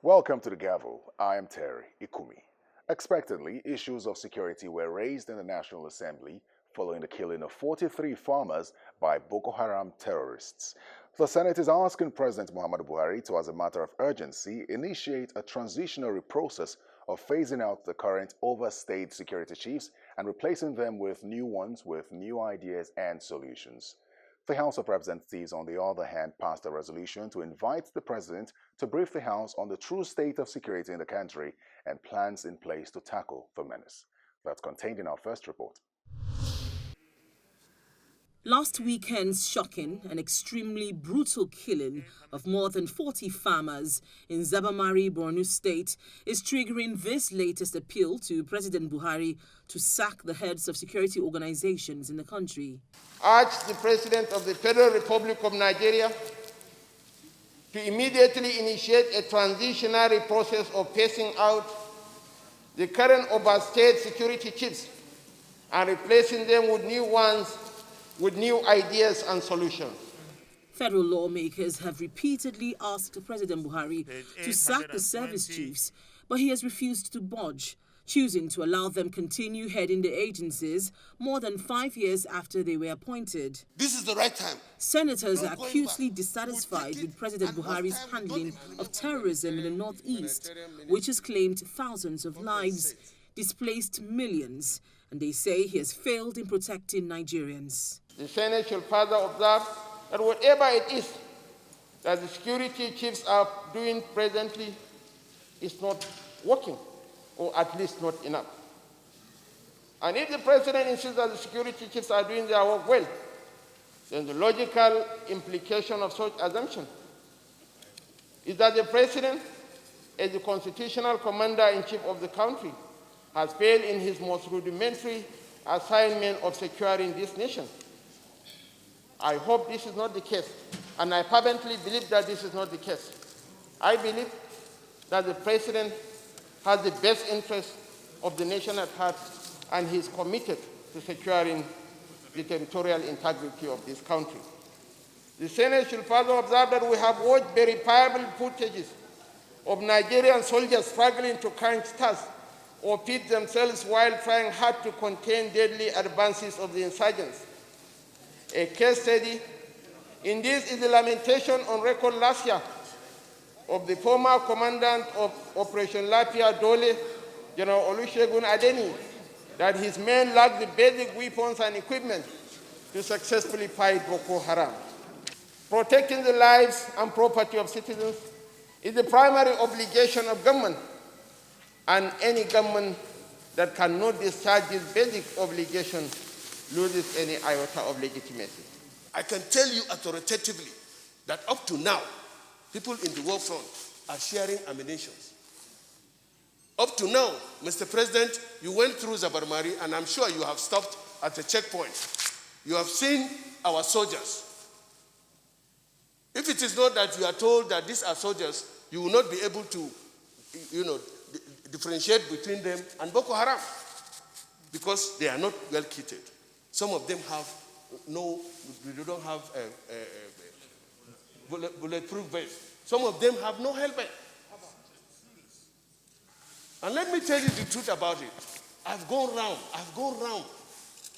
Welcome to the Gavel. I am Terry Ikumi. Expectedly, issues of security were raised in the National Assembly following the killing of 43 farmers by Boko Haram terrorists. The Senate is asking President Muhammadu Buhari to, as a matter of urgency, initiate a transitionary process of phasing out the current overstayed security chiefs and replacing them with new ones with new ideas and solutions. The House of Representatives, on the other hand, passed a resolution to invite the President to brief the House on the true state of security in the country and plans in place to tackle the menace. That's contained in our first report. Last weekend's shocking and extremely brutal killing of more than 40 farmers in Zabamari, Borno State is triggering this latest appeal to President Buhari to sack the heads of security organizations in the country. Urge the President of the Federal Republic of Nigeria to immediately initiate a transitionary process of phasing out the current overstayed security chiefs and replacing them with new ones with new ideas and solutions. Federal lawmakers have repeatedly asked President Buhari to sack the service chiefs, but he has refused to budge, choosing to allow them continue heading the agencies more than 5 years after they were appointed. This is the right time. Senators are acutely dissatisfied with President Buhari's handling of terrorism in the northeast, which has claimed thousands of lives, displaced millions, and they say he has failed in protecting Nigerians. The Senate shall further observe that whatever it is that the security chiefs are doing presently is not working, or at least not enough. And if the President insists that the security chiefs are doing their work well, then the logical implication of such assumption is that the President, as the constitutional commander-in-chief of the country, has failed in his most rudimentary assignment of securing this nation. I hope this is not the case, and I fervently believe that this is not the case. I believe that the President has the best interest of the nation at heart, and he is committed to securing the territorial integrity of this country. The Senate should further observe that we have watched verifiable footages of Nigerian soldiers struggling to quench thirst or feed themselves while trying hard to contain deadly advances of the insurgents. A case study in this is the lamentation on record last year of the former commandant of Operation Lapia Dole, General Olusegun Adeni, that his men lacked the basic weapons and equipment to successfully fight Boko Haram. Protecting the lives and property of citizens is the primary obligation of government, and any government that cannot discharge this basic obligation loses any iota of legitimacy. I can tell you authoritatively that up to now, people in the war front are sharing ammunition. Up to now, Mr. President, you went through Zabarmari, and I'm sure you have stopped at a checkpoint. You have seen our soldiers. If it is not that you are told that these are soldiers, you will not be able to, differentiate between them and Boko Haram, because they are not well kitted. Some of them have they don't have bulletproof vest. Some of them have no helmet. And let me tell you the truth about it. I've gone round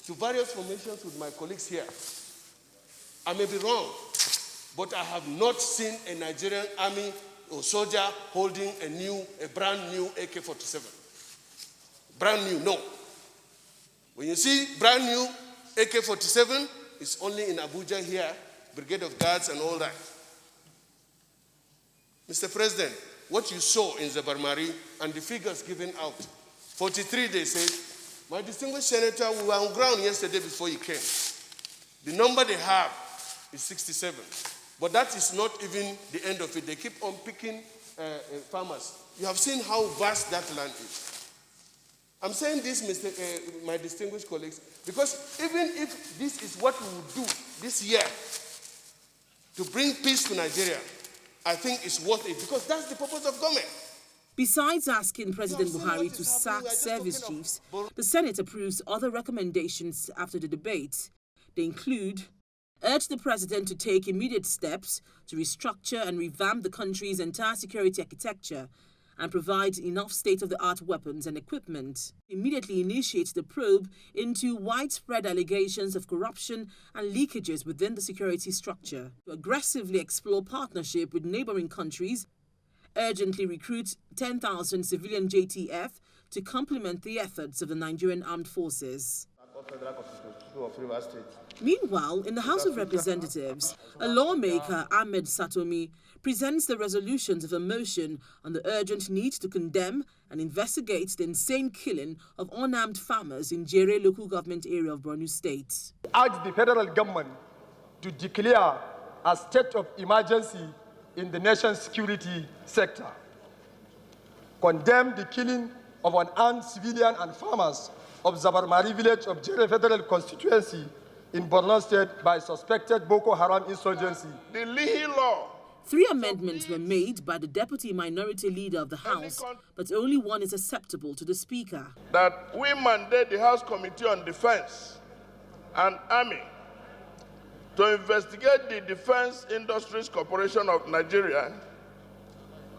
to various formations with my colleagues here. I may be wrong, but I have not seen a Nigerian army or soldier holding a brand new AK-47. Brand new, no. When you see brand new AK-47, it's only in Abuja here, Brigade of Guards and all that. Mr. President, what you saw in Zabarmari and the figures given out, 43 they said, my distinguished senator, we were on ground yesterday before you came. The number they have is 67. But that is not even the end of it. They keep on picking farmers. You have seen how vast that land is. I'm saying this, my distinguished colleagues, because even if this is what we would do this year to bring peace to Nigeria, I think it's worth it, because that's the purpose of government. Besides asking President Buhari to sack service chiefs, the Senate approves other recommendations after the debate. They include urged the president to take immediate steps to restructure and revamp the country's entire security architecture and provide enough state-of-the-art weapons and equipment. Immediately initiate the probe into widespread allegations of corruption and leakages within the security structure. To aggressively explore partnership with neighboring countries, urgently recruit 10,000 civilian JTF to complement the efforts of the Nigerian Armed Forces. Meanwhile, in the House of Representatives, a lawmaker, Ahmed Satomi, presents the resolutions of a motion on the urgent need to condemn and investigate the insane killing of unarmed farmers in Jere local government area of Borno State. Urge the federal government to declare a state of emergency in the nation's security sector. Condemn the killing of unarmed civilian and farmers of Zabarmari village of Jere Federal Constituency in Borno State by suspected Boko Haram insurgency. The Lihi law. 3 amendments were made by the Deputy Minority Leader of the House, but only one is acceptable to the Speaker. That we mandate the House Committee on Defense and Army to investigate the Defense Industries Corporation of Nigeria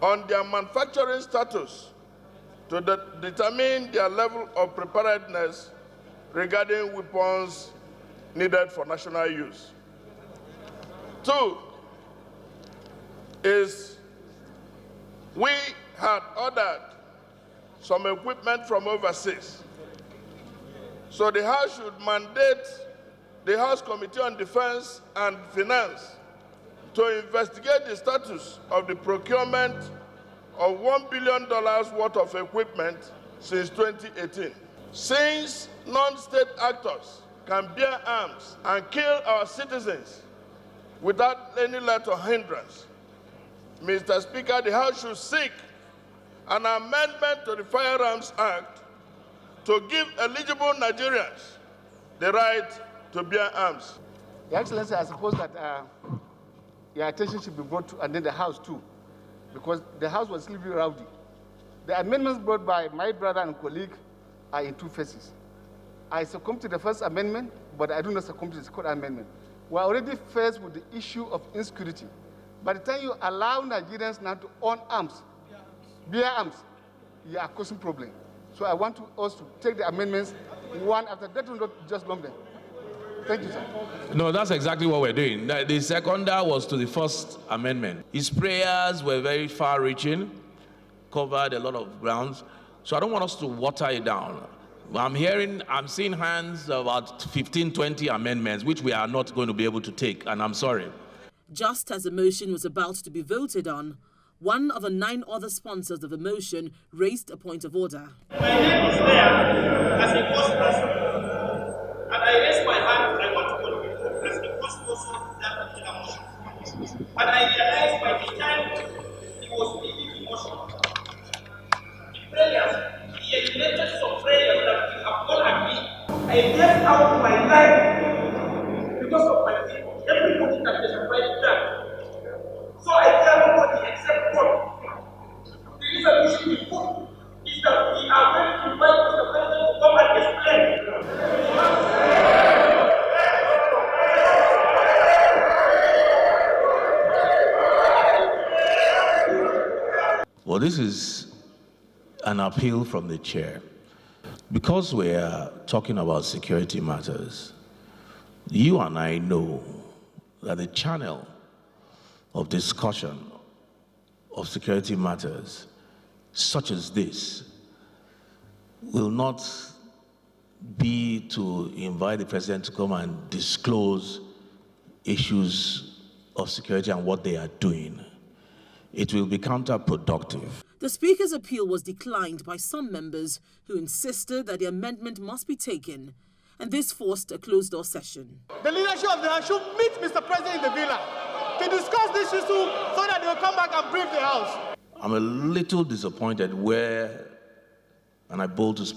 on their manufacturing status to determine their level of preparedness regarding weapons needed for national use. 2 is we had ordered some equipment from overseas. So the House should mandate the House Committee on Defense and Finance to investigate the status of the procurement of $1 billion worth of equipment since 2018. Since non-state actors can bear arms and kill our citizens without any let or hindrance, Mr. Speaker, the House should seek an amendment to the Firearms Act to give eligible Nigerians the right to bear arms. Your Excellency, I suppose that your attention should be brought to, and then the House too, because the House was sleeping rowdy. The amendments brought by my brother and colleague are in 2 phases. I succumb to the first amendment, but I do not succumb to the second amendment. We are already faced with the issue of insecurity. By the time you allow Nigerians now to own arms, bear arms, you are causing problem. So I want us to take the amendments one after that, will not just lump them. Thank you, sir. No, that's exactly what we're doing. The seconder was to the first amendment. His prayers were very far-reaching, covered a lot of grounds. So I don't want us to water it down. I'm seeing hands about 15, 20 amendments, which we are not going to be able to take, and I'm sorry. Just as the motion was about to be voted on, one of the 9 other sponsors of the motion raised a point of order. My name is there as a cost person, and I raise my hand. I want to contribute as a cost person to that particular motion. But I realized by the time he was making the motion, the prayers, he eliminated some prayers that we have all agreed. I gave out my life because of my people. Everybody that is right there. So I tell nobody except God. The resolution we put is that we are going to invite Mr. President to come and explain. Well, this is an appeal from the chair. Because we are talking about security matters, you and I know that the channel of discussion of security matters such as this will not be to invite the president to come and disclose issues of security and what they are doing. It will be counterproductive. The Speaker's appeal was declined by some members who insisted that the amendment must be taken, and this forced a closed-door session. The leadership of the House should meet Mr. President in the villa to discuss this issue so that they will come back and brief the House. I'm a little disappointed and I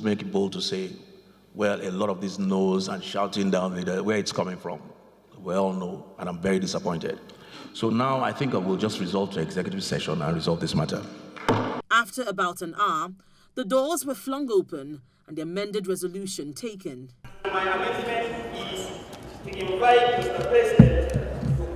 make it bold to say, well, a lot of this noise and shouting down where it's coming from. We all know, and I'm very disappointed. So now I think I will just resolve to executive session and resolve this matter. After about an hour, the doors were flung open and the amended resolution taken. My amendment is to invite Mr. President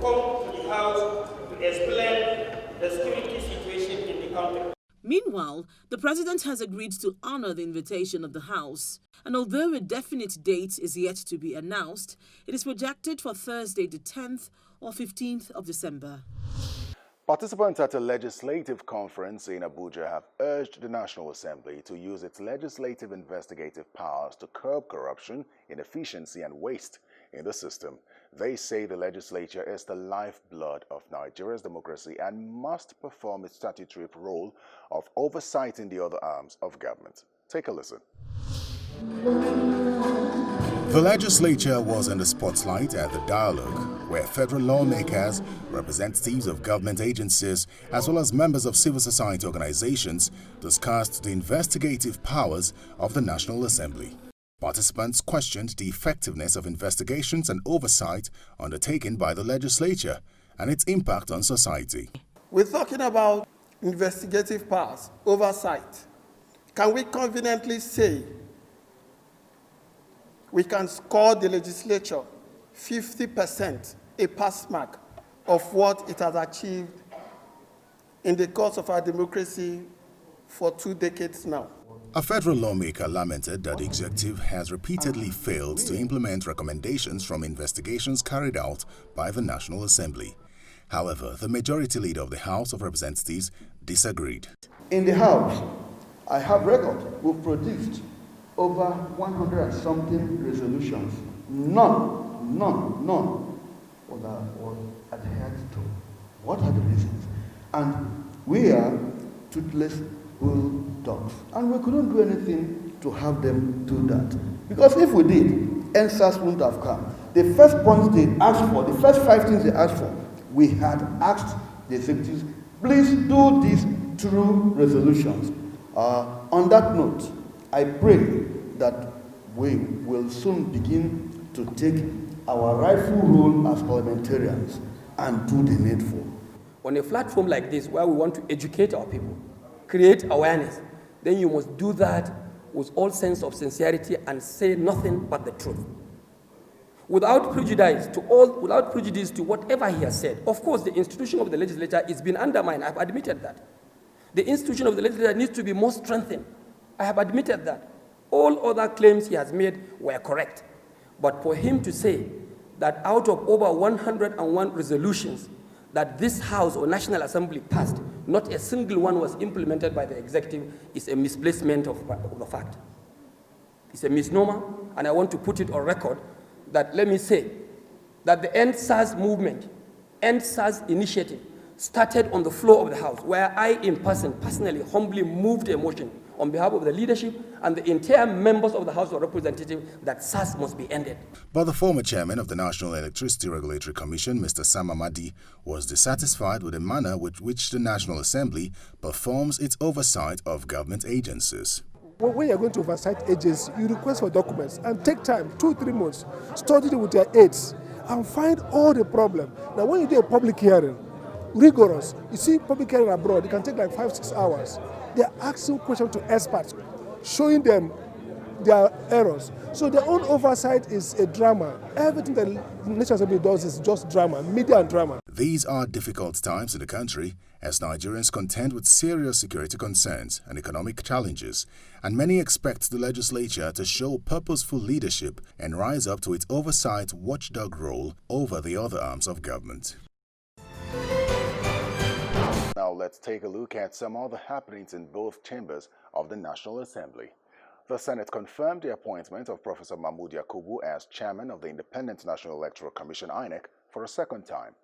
come to the House to explain the security situation in the country. Meanwhile, the president has agreed to honor the invitation of the House, and although a definite date is yet to be announced, it is projected for Thursday the 10th or 15th of December. Participants at a legislative conference in Abuja have urged the National Assembly to use its legislative investigative powers to curb corruption, inefficiency, and waste in the system. They say the legislature is the lifeblood of Nigeria's democracy and must perform its statutory role of oversighting the other arms of government. Take a listen. The legislature was in the spotlight at the dialogue, where federal lawmakers, representatives of government agencies, as well as members of civil society organizations discussed the investigative powers of the National Assembly. Participants questioned the effectiveness of investigations and oversight undertaken by the legislature and its impact on society. We're talking about investigative powers, oversight. Can we conveniently say we can score the legislature 50%, a pass mark of what it has achieved in the course of our democracy for 2 decades now? A federal lawmaker lamented that the executive has repeatedly failed to implement recommendations from investigations carried out by the National Assembly. However, the majority leader of the House of Representatives disagreed. In the House, I have record. We've produced over 100 and something resolutions. None was adhered to. What are the reasons? And we are toothless bulldogs. And we couldn't do anything to have them do that. Because if we did, NSAS wouldn't have come. The first points they asked for, the first 5 things they asked for, we had asked the executives, please do these through resolutions. On that note, I pray that we will soon begin to take our rightful role as parliamentarians and do the needful. On a platform like this, where we want to educate our people, create awareness, then you must do that with all sense of sincerity and say nothing but the truth. Without prejudice to whatever he has said. Of course, the institution of the legislature is being undermined. I've admitted that. The institution of the legislature needs to be more strengthened. I have admitted that. All other claims he has made were correct. But for him to say that out of over 101 resolutions that this House or National Assembly passed, not a single one was implemented by the executive is a misplacement of the fact. It's a misnomer, and I want to put it on record that, let me say, that the End SARS movement, End SARS initiative, started on the floor of the House, where I in person, personally, humbly moved a motion on behalf of the leadership and the entire members of the House of Representatives that SARS must be ended. But the former chairman of the National Electricity Regulatory Commission, Mr. Sam Amadi, was dissatisfied with the manner with which the National Assembly performs its oversight of government agencies. When you're going to oversight agencies, you request for documents and take time, 2-3 months, study it with your aides and find all the problem. Now, when you do a public hearing, rigorous, you see public hearing abroad, it can take like 5-6 hours. They're asking questions to experts, showing them their errors. So their own oversight is a drama. Everything that the National Assembly does is just drama, media and drama. These are difficult times in the country as Nigerians contend with serious security concerns and economic challenges, and many expect the legislature to show purposeful leadership and rise up to its oversight watchdog role over the other arms of government. Now let's take a look at some other happenings in both chambers of the National Assembly. The Senate confirmed the appointment of Professor Mahmood Yakubu as chairman of the Independent National Electoral Commission (INEC) for a second time,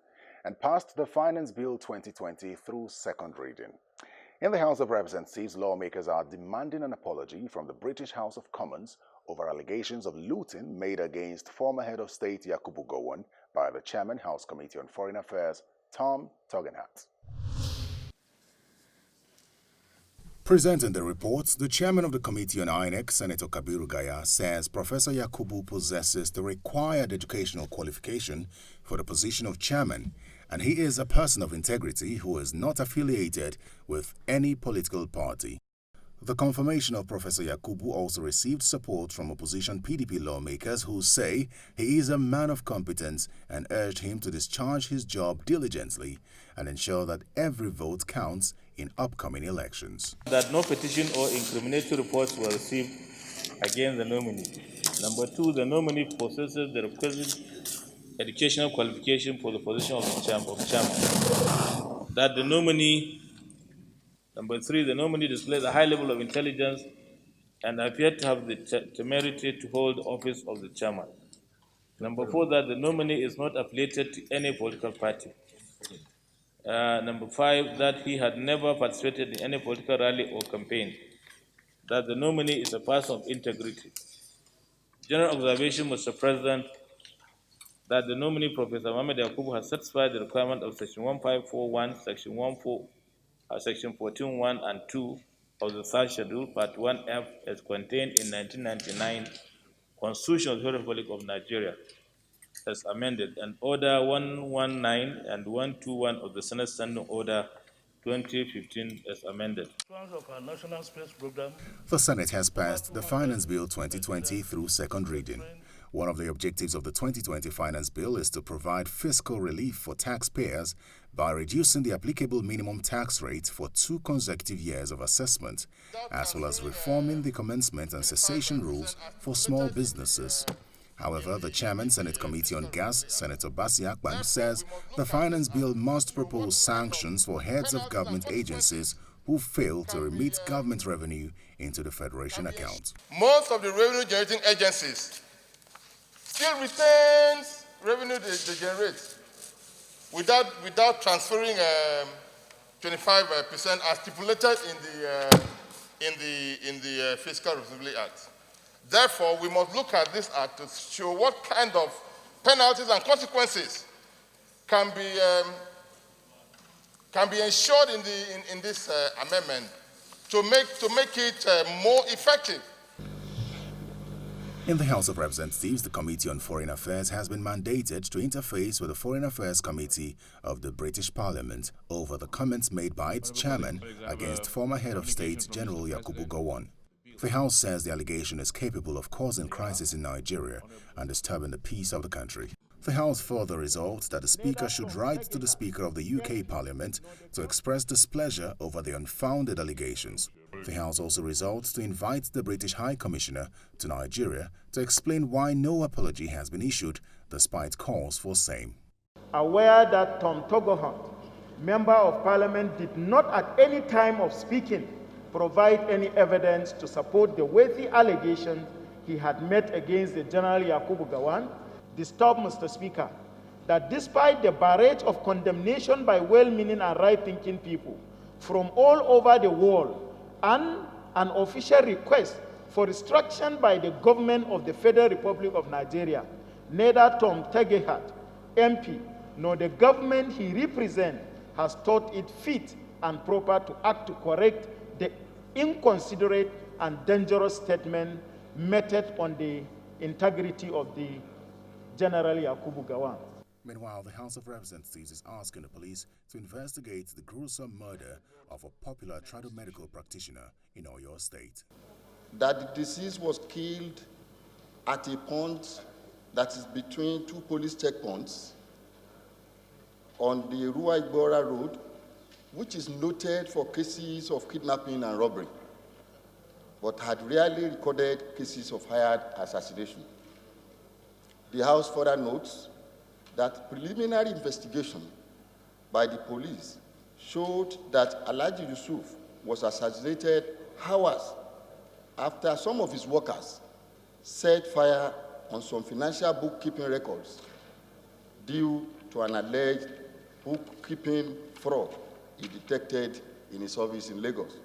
and passed the Finance Bill 2020 through second reading. In the House of Representatives, lawmakers are demanding an apology from the British House of Commons over allegations of looting made against former head of state Yakubu Gowon by the chairman House Committee on Foreign Affairs, Tom Tugendhat. Presenting the report, the chairman of the Committee on INEC, Senator Kabiru Gaya, says Professor Yakubu possesses the required educational qualification for the position of chairman, and he is a person of integrity who is not affiliated with any political party. The confirmation of Professor Yakubu also received support from opposition PDP lawmakers who say he is a man of competence and urged him to discharge his job diligently and ensure that every vote counts in upcoming elections. That no petition or incriminatory reports were received against the nominee. Number 2, the nominee possesses the requisite educational qualification for the position of chairman. That the nominee, number 3, the nominee displays a high level of intelligence and appeared to have the temerity to hold the office of the chairman. Number 4, that the nominee is not affiliated to any political party. Number 5, that he had never participated in any political rally or campaign. That the nominee is a person of integrity. General observation, Mr. President, that the nominee, Professor Mohamed Yakubu, has satisfied the requirement of Section 1541, Section 14.1 and 2 of the third schedule, Part 1F, as contained in 1999 Constitution of the Republic of Nigeria, as amended, and Order 119 and 121 of the Senate Standing Order 2015 as amended. The Senate has passed the Finance Bill 2020 through second reading. One of the objectives of the 2020 Finance Bill is to provide fiscal relief for taxpayers by reducing the applicable minimum tax rate for 2 consecutive years of assessment, as well as reforming the commencement and cessation rules for small businesses. However, the chairman, Senate Committee on Gas, Senator Basi Akpan, says the finance bill must propose sanctions for heads of government agencies who fail to remit government revenue into the Federation account. Most of the revenue-generating agencies still retains revenue they generate without transferring 25% as stipulated in the Fiscal Responsibility Act. Therefore, we must look at this act to show what kind of penalties and consequences can be ensured in this amendment to make it more effective. In the House of Representatives, the Committee on Foreign Affairs has been mandated to interface with the Foreign Affairs Committee of the British Parliament over the comments made by its chairman against former Head of State General Yakubu Gowon. The House says the allegation is capable of causing crisis in Nigeria and disturbing the peace of the country. The House further resolved that the Speaker should write to the Speaker of the UK Parliament to express displeasure over the unfounded allegations. The House also resolved to invite the British High Commissioner to Nigeria to explain why no apology has been issued despite calls for same. Aware that Tom Togohunt, Member of Parliament, did not at any time of speaking provide any evidence to support the weighty allegation he had made against the General Yakubu Gowon, disturbed Mr. Speaker that despite the barrage of condemnation by well-meaning and right-thinking people from all over the world and an official request for restructuring by the government of the Federal Republic of Nigeria, neither Tom Togohunt, MP, nor the government he represents has thought it fit and proper to act to correct the inconsiderate and dangerous statement meted on the integrity of the General Yakubu Gowon. Meanwhile, the House of Representatives is asking the police to investigate the gruesome murder of a popular tradomedical practitioner in Oyo State. That the deceased was killed at a point that is between 2 police checkpoints on the Rua-Igbora Road, which is noted for cases of kidnapping and robbery, but had rarely recorded cases of hired assassination. The House further notes that preliminary investigation by the police showed that Alhaji Yusuf was assassinated hours after some of his workers set fire on some financial bookkeeping records due to an alleged bookkeeping fraud he detected in his office in Lagos.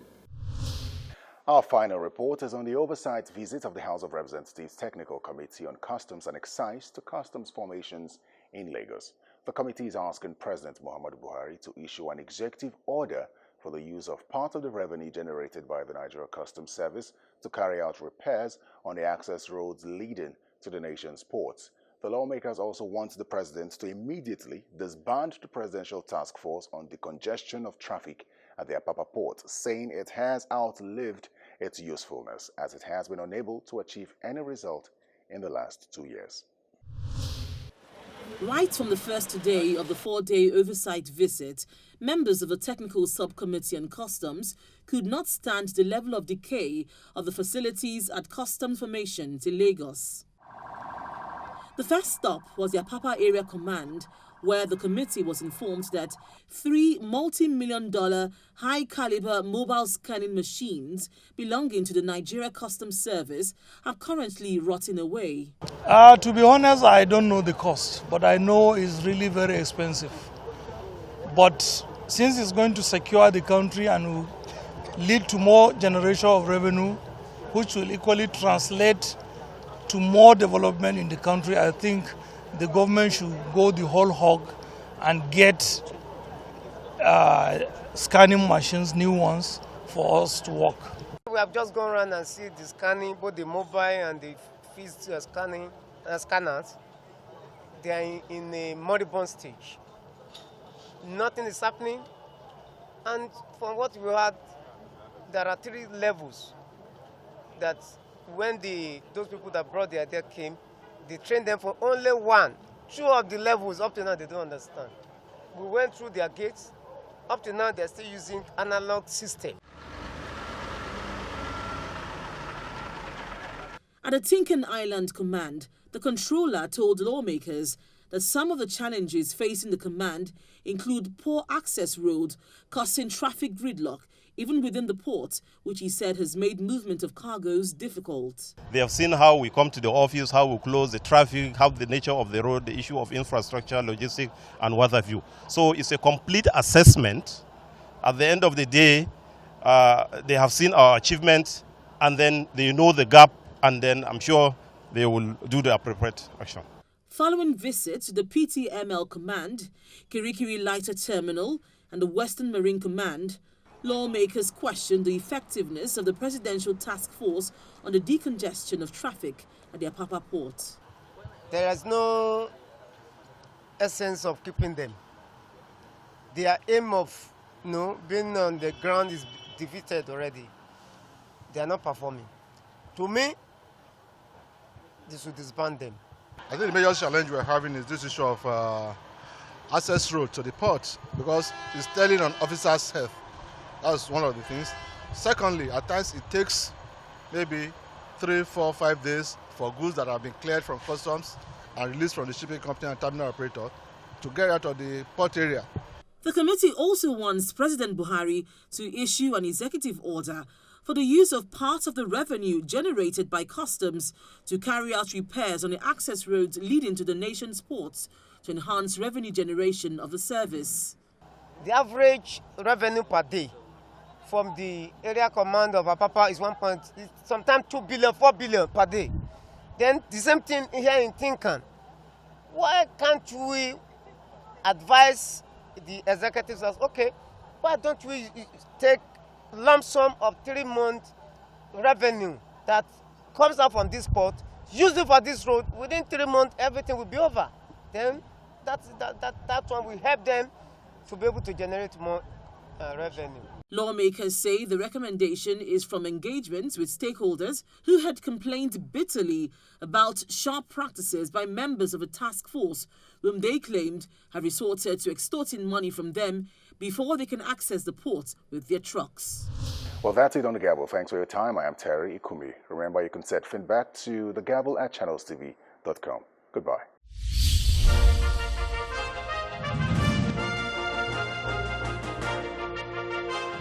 Our final report is on the oversight visit of the House of Representatives Technical Committee on Customs and Excise to customs formations in Lagos. The committee is asking President Muhammadu Buhari to issue an executive order for the use of part of the revenue generated by the Nigeria Customs Service to carry out repairs on the access roads leading to the nation's ports. The lawmakers also want the president to immediately disband the Presidential Task Force on Decongestion of Traffic at the Apapa port, saying it has outlived its usefulness, as it has been unable to achieve any result in the last 2 years. Right from the first day of the 4-day oversight visit, members of the Technical Subcommittee on Customs could not stand the level of decay of the facilities at Customs Formations in Lagos. The first stop was the Apapa Area Command, where the committee was informed that 3 multi-million-dollar high-caliber mobile scanning machines belonging to the Nigeria Customs Service are currently rotting away. To be honest, I don't know the cost, but I know it's really very expensive. But since it's going to secure the country and will lead to more generation of revenue, which will equally translate to more development in the country, I think the government should go the whole hog and get scanning machines, new ones, for us to work. We have just gone around and see the scanning, both the mobile and the physical scanners. They are in a moribund stage. Nothing is happening, and from what we heard, there are 3 levels that when those people that brought the idea came, they trained them for only 1. 2 of the levels, up to now, they don't understand. We went through their gates. Up to now, they're still using analog system. At the Tinkan Island Command, the controller told lawmakers that some of the challenges facing the command include poor access roads, causing traffic gridlock, even within the port, which he said has made movement of cargoes difficult. They have seen how we come to the office, how we close the traffic, how the nature of the road, the issue of infrastructure, logistics, and what have you. So it's a complete assessment. At the end of the day, they have seen our achievements, and then they know the gap, and then I'm sure they will do the appropriate action. Following visits to the PTML Command, Kirikiri Lighter Terminal, and the Western Marine Command, lawmakers questioned the effectiveness of the Presidential Task Force on the decongestion of traffic at the Apapa port. There is no essence of keeping them. Their aim of being on the ground is defeated already. They are not performing. To me, they should disband them. I think the major challenge we're having is this issue of access road to the port, because it's telling on officers' health. That's one of the things. Secondly, at times it takes maybe 3, 4, 5 days for goods that have been cleared from customs and released from the shipping company and terminal operator to get out of the port area. The committee also wants President Buhari to issue an executive order for the use of part of the revenue generated by customs to carry out repairs on the access roads leading to the nation's ports to enhance revenue generation of the service. The average revenue per day from the area command of Apapa is sometimes 2 billion, 4 billion per day. Then the same thing here in Tinkan. Why can't we advise the executives as, okay, why don't we take lump sum of 3 months revenue that comes out from this port, use it for this road, within 3 months everything will be over. Then that one will help them to be able to generate more revenue. Lawmakers say the recommendation is from engagements with stakeholders who had complained bitterly about sharp practices by members of a task force whom they claimed have resorted to extorting money from them before they can access the port with their trucks. Well, that's it on the Gavel. Thanks for your time. I am Terry Ikumi. Remember, you can send feedback to the Gavel at channelstv.com. Goodbye.